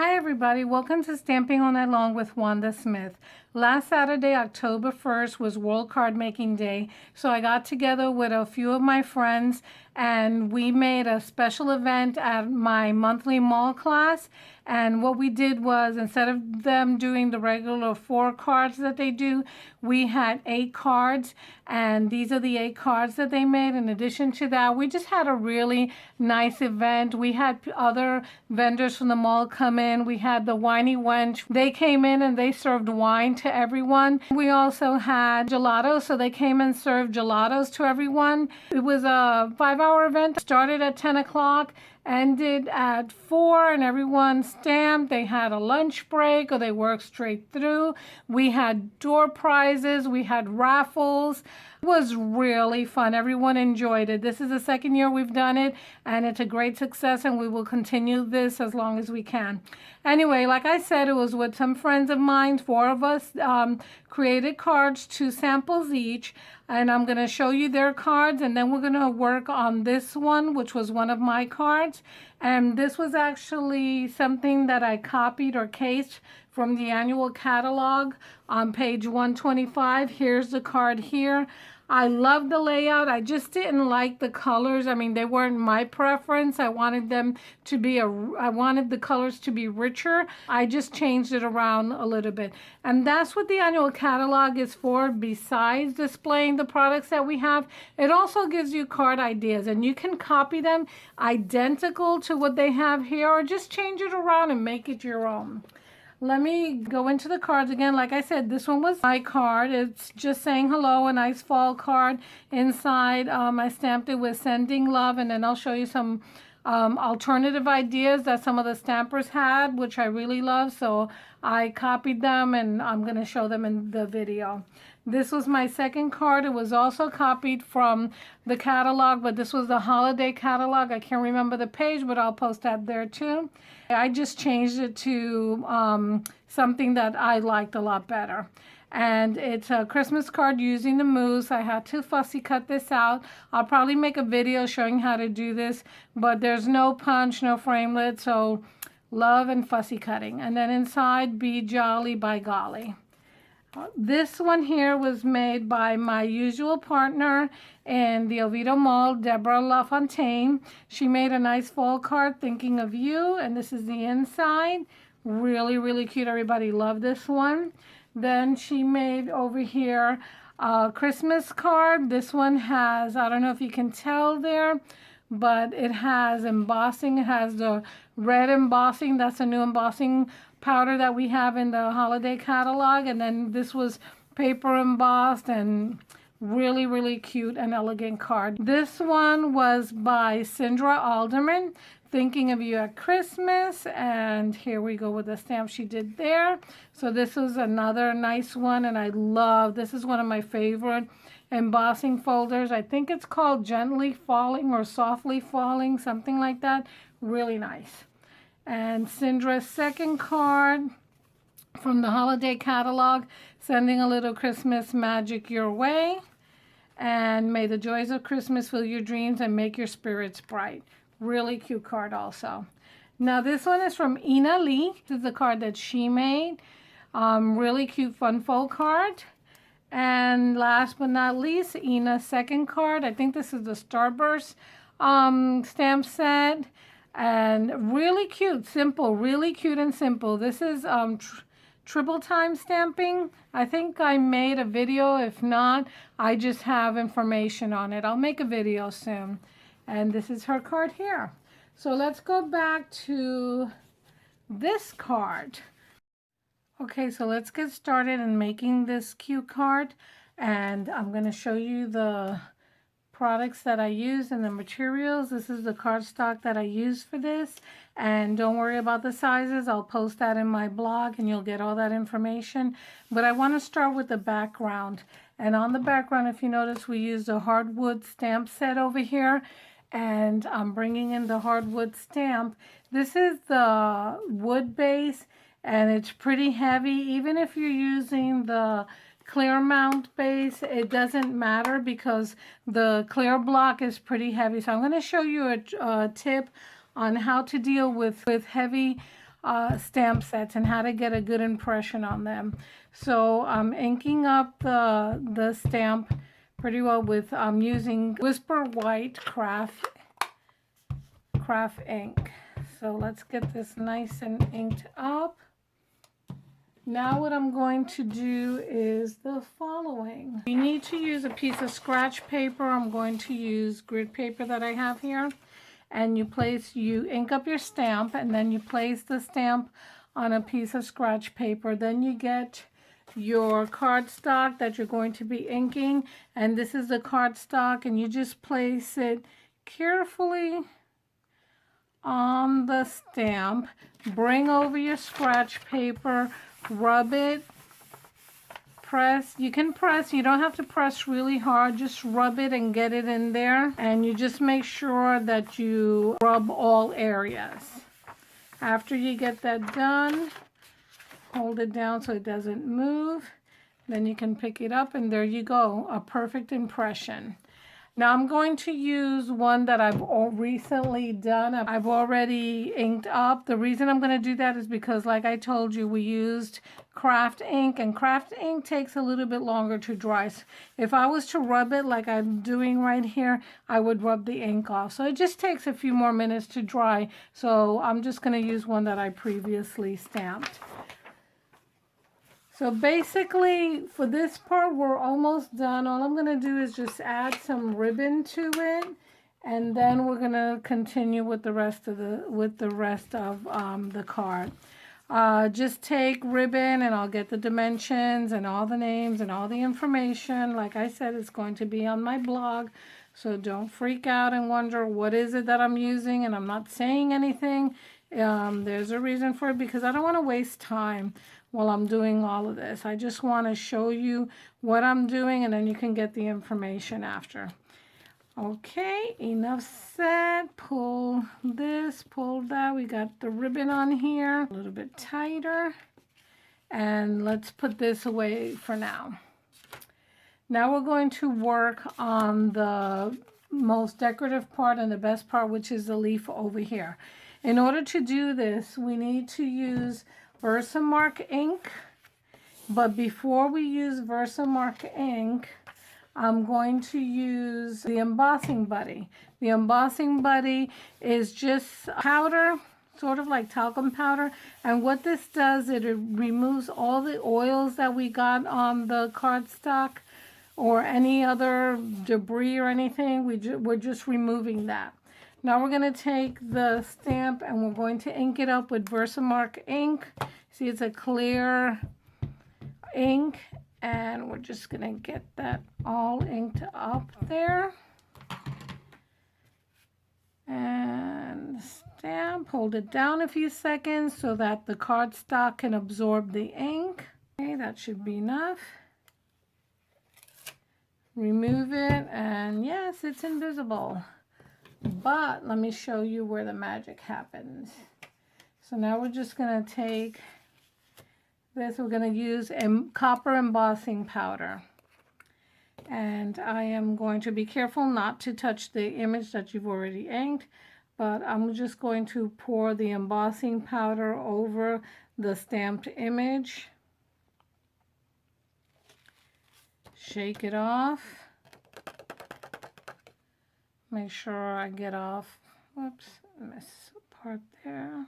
Hi everybody, welcome to Stamping All Night Long with Wanda Smith. Last Saturday, October 1st, was World Card Making Day, so I got together with a few of my friends and we made a special event at my monthly mall class. And what we did was, instead of them doing the regular 4 cards that they do, we had 8 cards, and these are the 8 cards that they made. In addition to that, we just had a really nice event. We had other vendors from the mall come in. We had the Whiny Wench. They came in and they served wine to everyone. We also had gelatos, so they came and served gelatos to everyone. It was a 5-hour event. Started at 10 o'clock, ended at 4, and everyone stamped. They had a lunch break, or they worked straight through. We had door prizes, we had raffles. It was really fun. Everyone enjoyed it. This is the second year we've done it, and it's a great success, and we will continue this as long as we can. Anyway, like I said, it was with some friends of mine. 4 of us created cards, 2 samples each, and I'm going to show you their cards, and then we're going to work on this one, which was one of my cards. And this was actually something that I copied or cased from the annual catalog on page 125. Here's the card here. I love the layout. I just didn't like the colors. I mean, they weren't my preference. I wanted them to be I wanted the colors to be richer. I just changed it around a little bit. And that's what the annual catalog is for. Besides displaying the products that we have, it also gives you card ideas, and you can copy them identical to what they have here, or just change it around and make it your own. Let me go into the cards again. Like I said, this one was my card. It's just saying hello, a nice fall card. Inside, I stamped it with sending love, and then I'll show you some alternative ideas that some of the stampers had, which I really love. So I copied them, and I'm going to show them in the video. This was my second card. It was also copied from the catalog, but this was the holiday catalog. I can't remember the page, but I'll post that there too. I just changed it to something that I liked a lot better. And it's a Christmas card using the mousse. I had to fussy cut this out. I'll probably make a video showing how to do this, but there's no punch, no framelit, so love and fussy cutting. And then inside, Be Jolly by Golly. This one here was made by my usual partner in the Oviedo Mall, Deborah LaFontaine. She made a nice fall card, Thinking of You, and this is the inside. Really, really cute. Everybody loved this one. Then she made over here a Christmas card. This one has, I don't know if you can tell there, but it has embossing. It has the red embossing. That's a new embossing powder that we have in the holiday catalog. And then this was paper embossed, and really, really cute and elegant card. This one was by Sindra Alderman, Thinking of You at Christmas. And here we go with the stamp she did there. So this was another nice one, and I love, this is one of my favorite embossing folders. I think it's called Gently Falling or Softly Falling, something like that. Really nice. And Cindra's second card from the holiday catalog, Sending a Little Christmas Magic Your Way. And May the joys of Christmas fill your dreams and make your spirits bright. Really cute card also. Now this one is from Ina Lee. This is the card that she made. Really cute fun fold card. And last but not least, Ina's second card. I think this is the Starburst stamp set. And really cute, simple, really cute and simple. This is triple time stamping. I think I made a video. If not, I just have information on it. I'll make a video soon. And this is her card here. So let's go back to this card. Okay, so let's get started in making this cute card. And I'm going to show you the products that I use and the materials. This is the cardstock that I use for this, and don't worry about the sizes. I'll post that in my blog and you'll get all that information. But I want to start with the background, and on the background, if you notice, we used a hardwood stamp set over here, and I'm bringing in the hardwood stamp. This is the wood base, and it's pretty heavy. Even if you're using the clear mount base, it doesn't matter because the clear block is pretty heavy. So I'm going to show you a tip on how to deal with heavy stamp sets and how to get a good impression on them. So I'm inking up the stamp pretty well with using Whisper White craft ink. So let's get this nice and inked up. Now what I'm going to do is the following. You need to use a piece of scratch paper. I'm going to use grid paper that I have here. And you ink up your stamp, and then you place the stamp on a piece of scratch paper. Then you get your cardstock that you're going to be inking, and this is the cardstock, and you just place it carefully on the stamp. Bring over your scratch paper, rub it, press. You can press, you don't have to press really hard, just rub it and get it in there, and you just make sure that you rub all areas. After you get that done, hold it down so it doesn't move. Then you can pick it up, and there you go, a perfect impression. Now I'm going to use one that I've recently done. I've already inked up. The reason I'm going to do that is because, like I told you, we used craft ink, and craft ink takes a little bit longer to dry. So if I was to rub it like I'm doing right here, I would rub the ink off. So it just takes a few more minutes to dry. So I'm just going to use one that I previously stamped. So basically, for this part, we're almost done. All I'm going to do is just add some ribbon to it, and then we're going to continue with the rest of the card. Just take ribbon, and I'll get the dimensions and all the names and all the information. Like I said, it's going to be on my blog, so don't freak out and wonder what is it that I'm using, and I'm not saying anything. There's a reason for it, because I don't want to waste time while I'm doing all of this. I just want to show you what I'm doing, and then you can get the information after. Okay, enough said. Pull this, pull that. We got the ribbon on here, a little bit tighter. And let's put this away for now. Now we're going to work on the most decorative part and the best part, which is the leaf over here. In order to do this, we need to use Versamark ink, but before we use Versamark ink, I'm going to use the Embossing Buddy. The Embossing Buddy is just powder, sort of like talcum powder, and what this does, it removes all the oils that we got on the cardstock or any other debris or anything. We're just removing that. Now we're going to take the stamp and we're going to ink it up with Versamark ink. See, it's a clear ink, and we're just going to get that all inked up there. And stamp, hold it down a few seconds so that the cardstock can absorb the ink. Okay, that should be enough. Remove it, and yes, it's invisible. But let me show you where the magic happens. So now we're just going to take this. We're going to use copper embossing powder. And I am going to be careful not to touch the image that you've already inked. But I'm just going to pour the embossing powder over the stamped image. Shake it off. Make sure I get off, whoops, miss part there.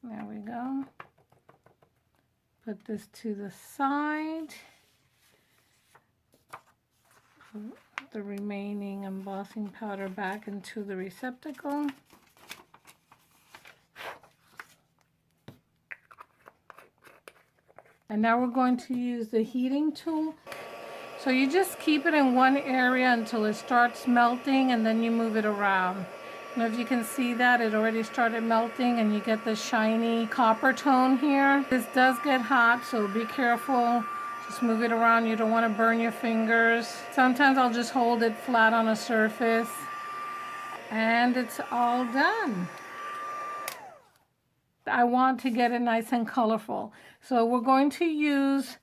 There we go. Put this to the side. Put the remaining embossing powder back into the receptacle. And now we're going to use the heating tool. So you just keep it in one area until it starts melting, and then you move it around. And if you can see that, it already started melting, and you get the shiny copper tone here. This does get hot, so be careful. Just move it around. You don't want to burn your fingers. Sometimes I'll just hold it flat on a surface, and it's all done. I want to get it nice and colorful. So we're going to use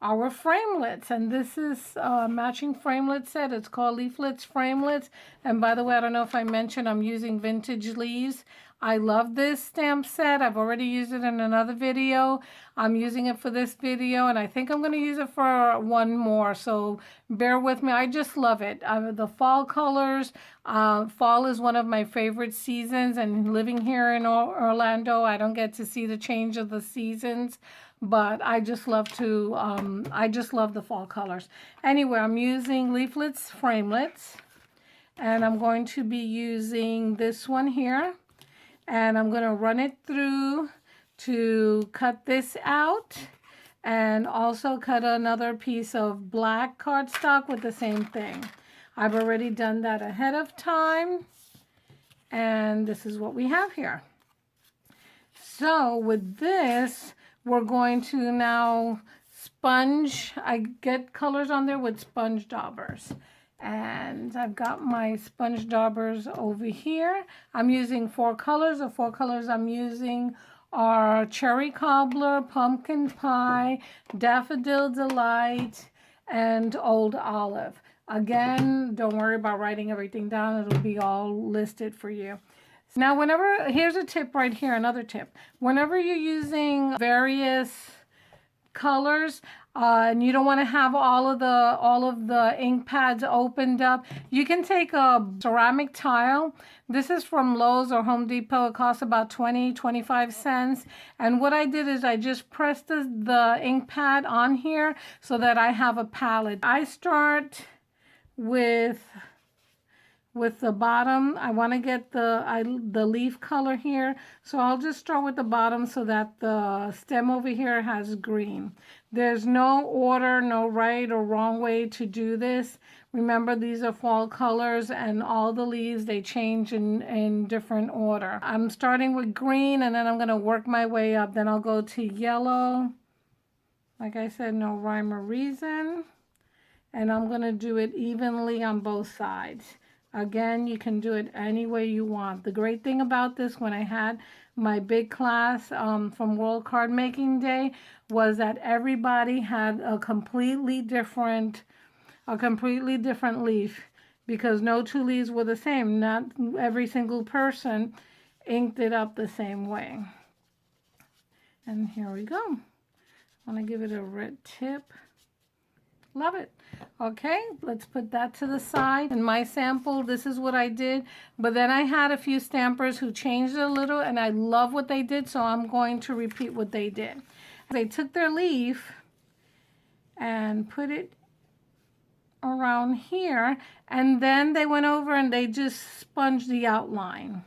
our framelits. And this is a matching framelit set. It's called Leaflets Framelits. And by the way, I don't know if I mentioned I'm using vintage leaves. I love this stamp set. I've already used it in another video. I'm using it for this video, and I think I'm going to use it for one more, so bear with me. I just love it. The fall colors, fall is one of my favorite seasons, and living here in Orlando, I don't get to see the change of the seasons, but I just love to, I just love the fall colors. Anyway, I'm using Leaflets Framelits, and I'm going to be using this one here. And I'm going to run it through to cut this out, and also cut another piece of black cardstock with the same thing. I've already done that ahead of time, and this is what we have here. So with this, we're going to now sponge. I get colors on there with sponge daubers. And I've got my sponge daubers over here. I'm using 4 colors. The 4 colors I'm using are Cherry Cobbler, Pumpkin Pie, Daffodil Delight, and Old Olive. Again, don't worry about writing everything down. It'll be all listed for you. Now, here's a tip right here, another tip. Whenever you're using various colors, and you don't want to have all of the ink pads opened up, you can take a ceramic tile. This is from Lowe's or Home Depot. It costs about 25 cents. And what I did is I just pressed the ink pad on here so that I have a palette. I start with the bottom. I want to get the leaf color here, so I'll just start with the bottom so that the stem over here has green. There's no order, no right or wrong way to do this. Remember, these are fall colors, and all the leaves, they change in different order. I'm starting with green, and then I'm going to work my way up. Then I'll go to yellow. Like I said, no rhyme or reason. And I'm going to do it evenly on both sides. Again, you can do it any way you want. The great thing about this, when I had my big class from World Card Making Day, was that everybody had a completely different leaf, because no 2 leaves were the same. Not every single person inked it up the same way. And here we go. I want to give it a red tip. Love it. Okay, let's put that to the side. In my sample, this is what I did, but then I had a few stampers who changed it a little, and I love what they did, so I'm going to repeat what they did. They took their leaf and put it around here, and then they went over and they just sponged the outline.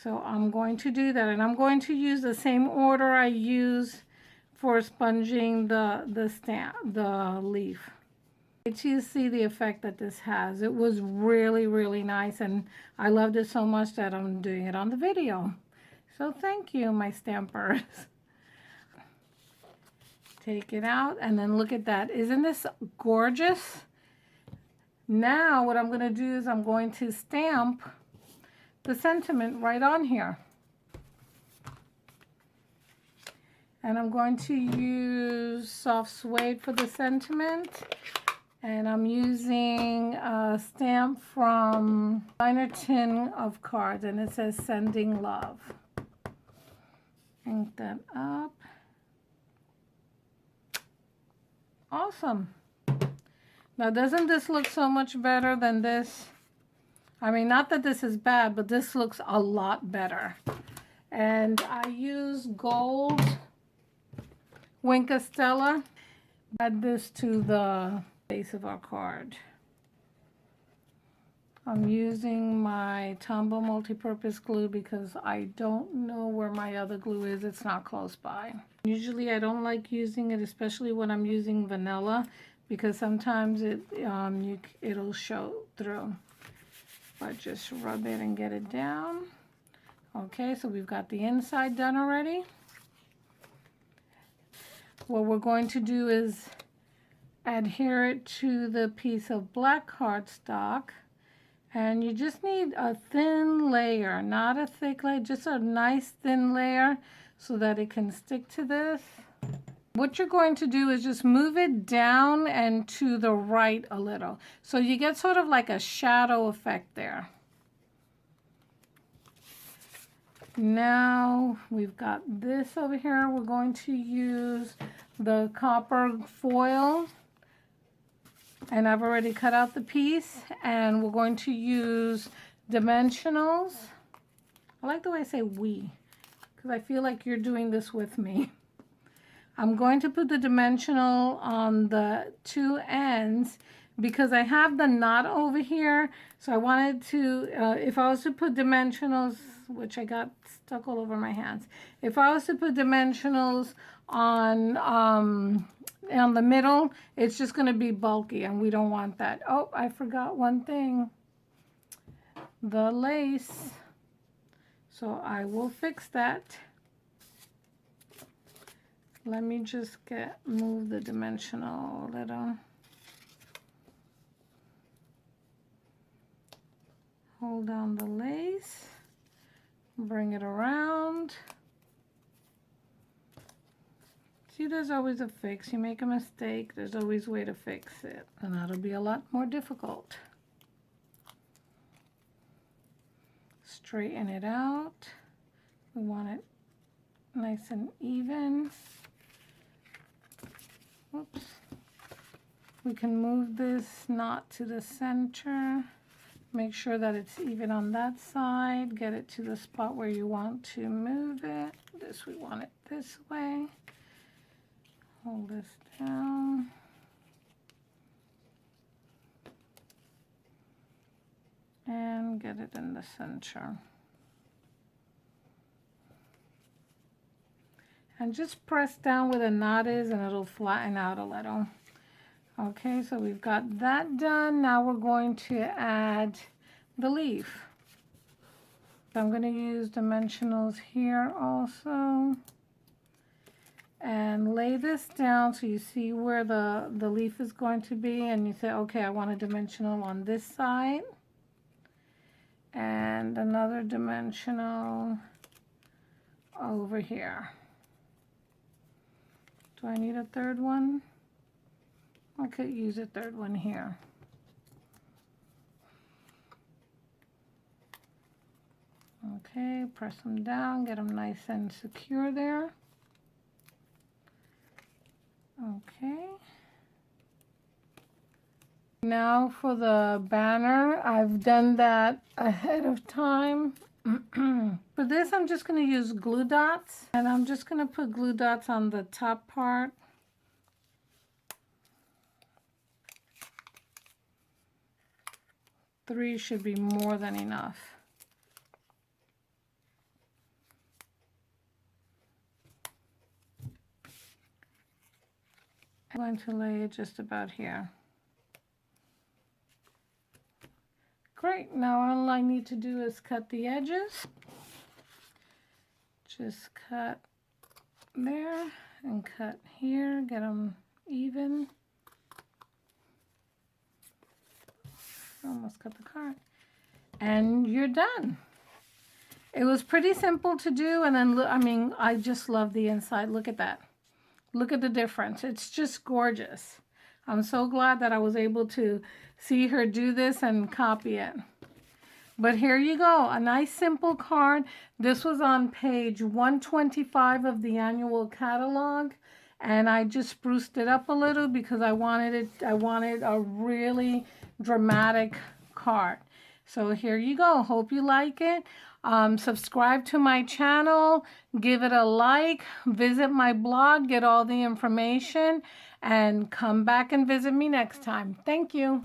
So I'm going to do that, and I'm going to use the same order I use for sponging the leaf. Wait till you see the effect that this has. It was really, really nice, and I loved it so much that I'm doing it on the video. So thank you, my stampers. Take it out, and then look at that. Isn't this gorgeous? Now what I'm going to do is I'm going to stamp the sentiment right on here. And I'm going to use soft suede for the sentiment. And I'm using a stamp from Designer Tin of Cards, and it says Sending Love. Ink that up. Awesome. Now, doesn't this look so much better than this? I mean, not that this is bad, but this looks a lot better. And I use gold Wink Stella. Add this to the base of our card. I'm using my Tombow multi-purpose glue because I don't know where my other glue is. It's not close by. Usually I don't like using it, especially when I'm using vanilla, because sometimes it'll show through. But just rub it and get it down. Okay, so we've got the inside done already. What we're going to do is adhere it to the piece of black cardstock, and you just need a thin layer, not a thick layer, just a nice thin layer so that it can stick to this. What you're going to do is just move it down and to the right a little. So you get sort of like a shadow effect there. Now we've got this over here. We're going to use the copper foil. And I've already cut out the piece. And we're going to use dimensionals. I like the way I say we, because I feel like you're doing this with me. I'm going to put the dimensional on the two ends because I have the knot over here. So I wanted to, if I was to put dimensionals, which I got stuck all over my hands. If I was to put dimensionals on the middle, it's just going to be bulky and we don't want that. Oh, I forgot one thing. The lace. So I will fix that. Let me just move the dimensional a little. Hold down the lace, bring it around. See, there's always a fix. You make a mistake, there's always a way to fix it, and that'll be a lot more difficult. Straighten it out. We want it nice and even. Oops. We can move this knot to the center. Make sure that it's even on that side. Get it to the spot where you want to move it. We want it this way. Hold this down. And get it in the center. And just press down where the knot is and it'll flatten out a little. Okay, so we've got that done. Now we're going to add the leaf. So I'm going to use dimensionals here also. And lay this down so you see where the leaf is going to be. And you say, okay, I want a dimensional on this side. And another dimensional over here. Do I need a third one? I could use a third one here. Okay, press them down, get them nice and secure there. Okay. Now for the banner, I've done that ahead of time. For this, I'm just going to use glue dots, and I'm just going to put glue dots on the top part. Three should be more than enough. I'm going to lay it just about here. Great, now all I need to do is cut the edges. Just cut there and cut here, get them even. Almost cut the card. And you're done. It was pretty simple to do, and then, I mean, I just love the inside. Look at that. Look at the difference. It's just gorgeous. I'm so glad that I was able to see her do this and copy it. But here you go, a nice simple card. This was on page 125 of the annual catalog, and I just spruced it up a little because I wanted a really dramatic card. So here you go. Hope you like it. Subscribe to my channel, give it a like, visit my blog, get all the information, and come back and visit me next time. Thank you.